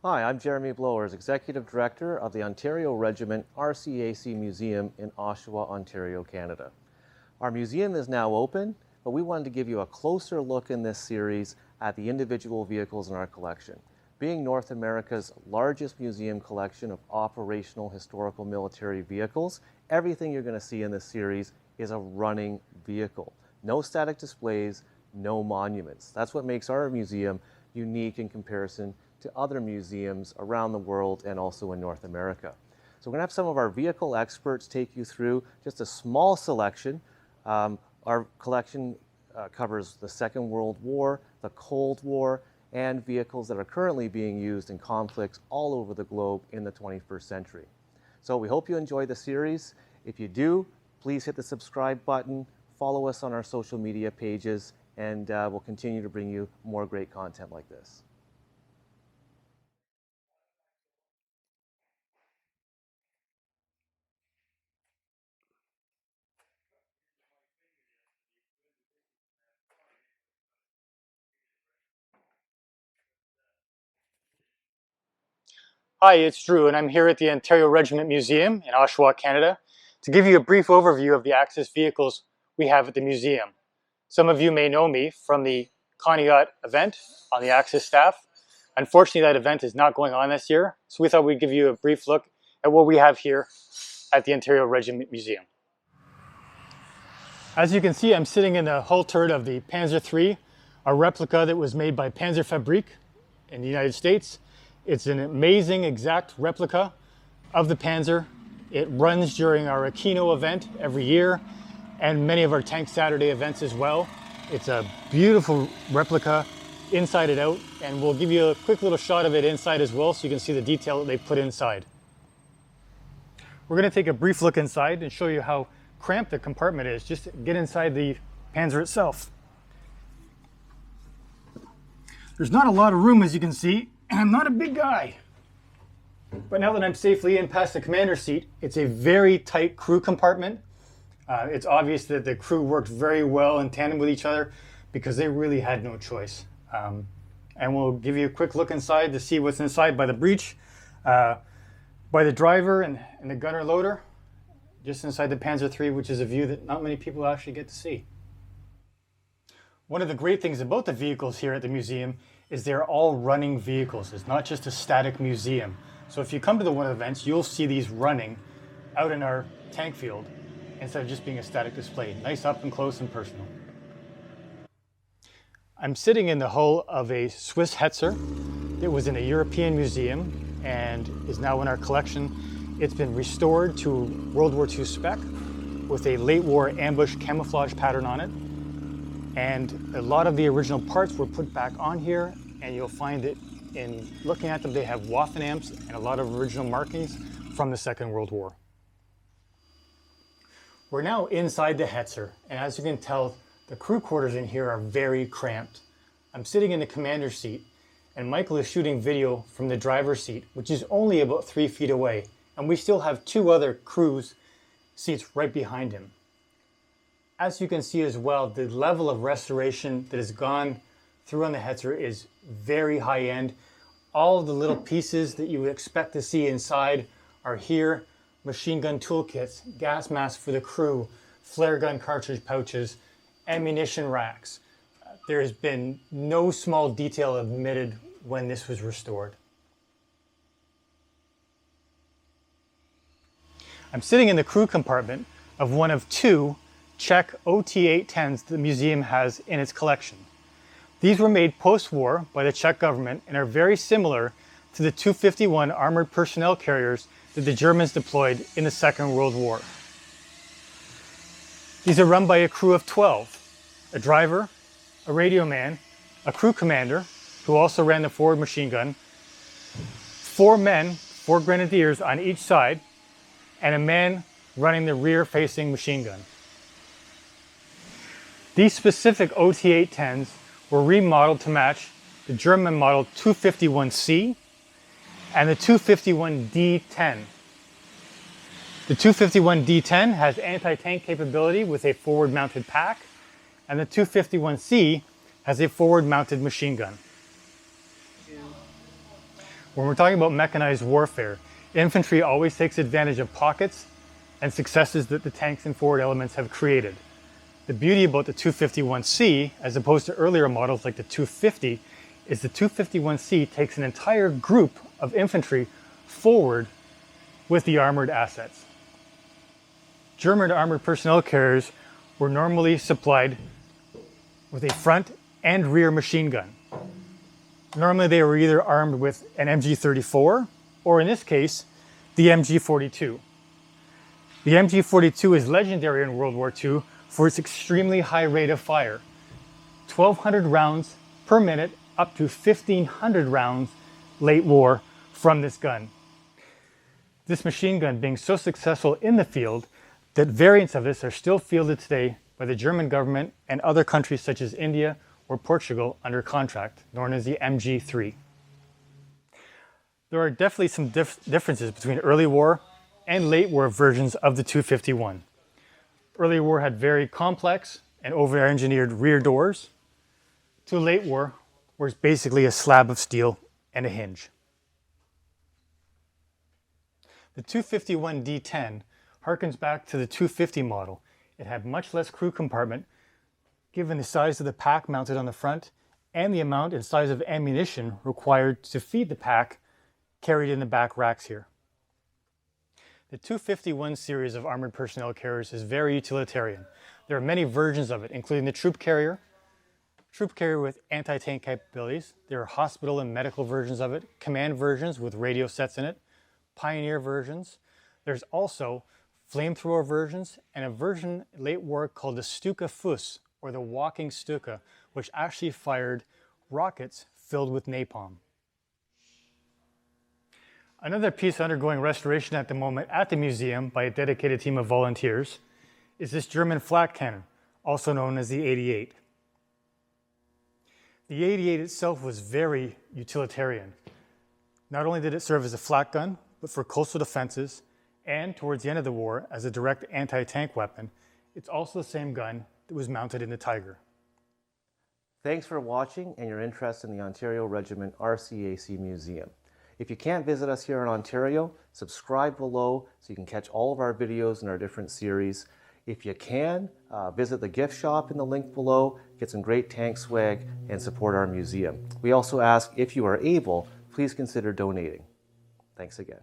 Hi, I'm Jeremy Blowers, Executive Director of the Ontario Regiment RCAC Museum in Oshawa, Ontario, Canada. Our museum is now open, but we wanted to give you a closer look in this series at the individual vehicles in our collection. Being North America's largest museum collection of operational historical military vehicles, everything you're going to see in this series is a running vehicle. No static displays, no monuments. That's what makes our museum unique in comparison to other museums around the world and also in North America. So we're going to have some of our vehicle experts take you through just a small selection. Our collection covers the Second World War, the Cold War, and vehicles that are currently being used in conflicts all over the globe in the 21st century. So we hope you enjoy the series. If you do, please hit the subscribe button, follow us on our social media pages, and we'll continue to bring you more great content like this. Hi, it's Drew, and I'm here at the Ontario Regiment Museum in Oshawa, Canada, to give you a brief overview of the Axis vehicles we have at the museum. Some of you may know me from the Conneaut event on the Axis staff. Unfortunately, that event is not going on this year, so we thought we'd give you a brief look at what we have here at the Ontario Regiment Museum. As you can see, I'm sitting in the hull turret of the Panzer III, a replica that was made by Panzer Fabrik in the United States. It's an amazing exact replica of the Panzer. It runs during our Aquino event every year and many of our Tank Saturday events as well. It's a beautiful replica inside and out, and we'll give you a quick little shot of it inside as well so you can see the detail that they put inside. We're going to take a brief look inside and show you how cramped the compartment is. Just get inside the Panzer itself. There's not a lot of room, as you can see, and I'm not a big guy. But now that I'm safely in past the commander's seat, it's a very tight crew compartment. It's obvious that the crew worked very well in tandem with each other because they really had no choice. And we'll give you a quick look inside to see what's inside by the breech, by the driver and the gunner loader, just inside the Panzer III, which is a view that not many people actually get to see. One of the great things about the vehicles here at the museum is they're all running vehicles. It's not just a static museum. So if you come to the one events, you'll see these running out in our tank field instead of just being a static display. Nice up and close and personal. I'm sitting in the hull of a Swiss Hetzer that was in a European museum and is now in our collection. It's been restored to World War II spec with a late war ambush camouflage pattern on it. And a lot of the original parts were put back on here, and you'll find that in looking at them, they have Waffen amps and a lot of original markings from the Second World War. We're now inside the Hetzer, and as you can tell, the crew quarters in here are very cramped. I'm sitting in the commander's seat, and Michael is shooting video from the driver's seat, which is only about 3 feet away, and we still have 2 other crew's seats right behind him. As you can see as well, the level of restoration that has gone through on the Hetzer is very high end. All of the little pieces that you would expect to see inside are here. Machine gun toolkits, gas masks for the crew, flare gun cartridge pouches, ammunition racks. There has been no small detail omitted when this was restored. I'm sitting in the crew compartment of one of 2 Czech OT-810s the museum has in its collection. These were made post-war by the Czech government and are very similar to the 251 armored personnel carriers that the Germans deployed in the Second World War. These are run by a crew of 12, a driver, a radio man, a crew commander, who also ran the forward machine gun, 4 men, 4 grenadiers on each side, and a man running the rear-facing machine gun. These specific OT-810s were remodeled to match the German model 251C and the 251D10. The 251D10 has anti-tank capability with a forward-mounted pack, and the 251C has a forward-mounted machine gun. When we're talking about mechanized warfare, infantry always takes advantage of pockets and successes that the tanks and forward elements have created. The beauty about the 251C, as opposed to earlier models like the 250, is the 251C takes an entire group of infantry forward with the armored assets. German armored personnel carriers were normally supplied with a front and rear machine gun. Normally they were either armed with an MG34 or, in this case, the MG42. The MG42 is legendary in World War II for its extremely high rate of fire. 1,200 rounds per minute up to 1,500 rounds late war from this gun. This machine gun being so successful in the field that variants of this are still fielded today by the German government and other countries such as India or Portugal under contract, known as the MG3. There are definitely some differences between early war and late war versions of the 251. Early war had very complex and over-engineered rear doors, to late war where it's basically a slab of steel and a hinge. The 251 D10 harkens back to the 250 model. It had much less crew compartment, given the size of the pack mounted on the front and the amount and size of ammunition required to feed the pack carried in the back racks here. The 251 series of armored personnel carriers is very utilitarian. There are many versions of it, including the troop carrier with anti-tank capabilities. There are hospital and medical versions of it, command versions with radio sets in it, pioneer versions. There's also flamethrower versions and a version late war called the Stuka Fuss, or the walking Stuka, which actually fired rockets filled with napalm. Another piece undergoing restoration at the moment at the museum by a dedicated team of volunteers is this German flak cannon, also known as the 88. The 88 itself was very utilitarian. Not only did it serve as a flak gun, but for coastal defenses, and towards the end of the war as a direct anti-tank weapon, it's also the same gun that was mounted in the Tiger. Thanks for watching and your interest in the Ontario Regiment RCAC Museum. If you can't visit us here in Ontario, subscribe below so you can catch all of our videos in our different series. If you can, visit the gift shop in the link below, get some great tank swag, and support our museum. We also ask, if you are able, please consider donating. Thanks again.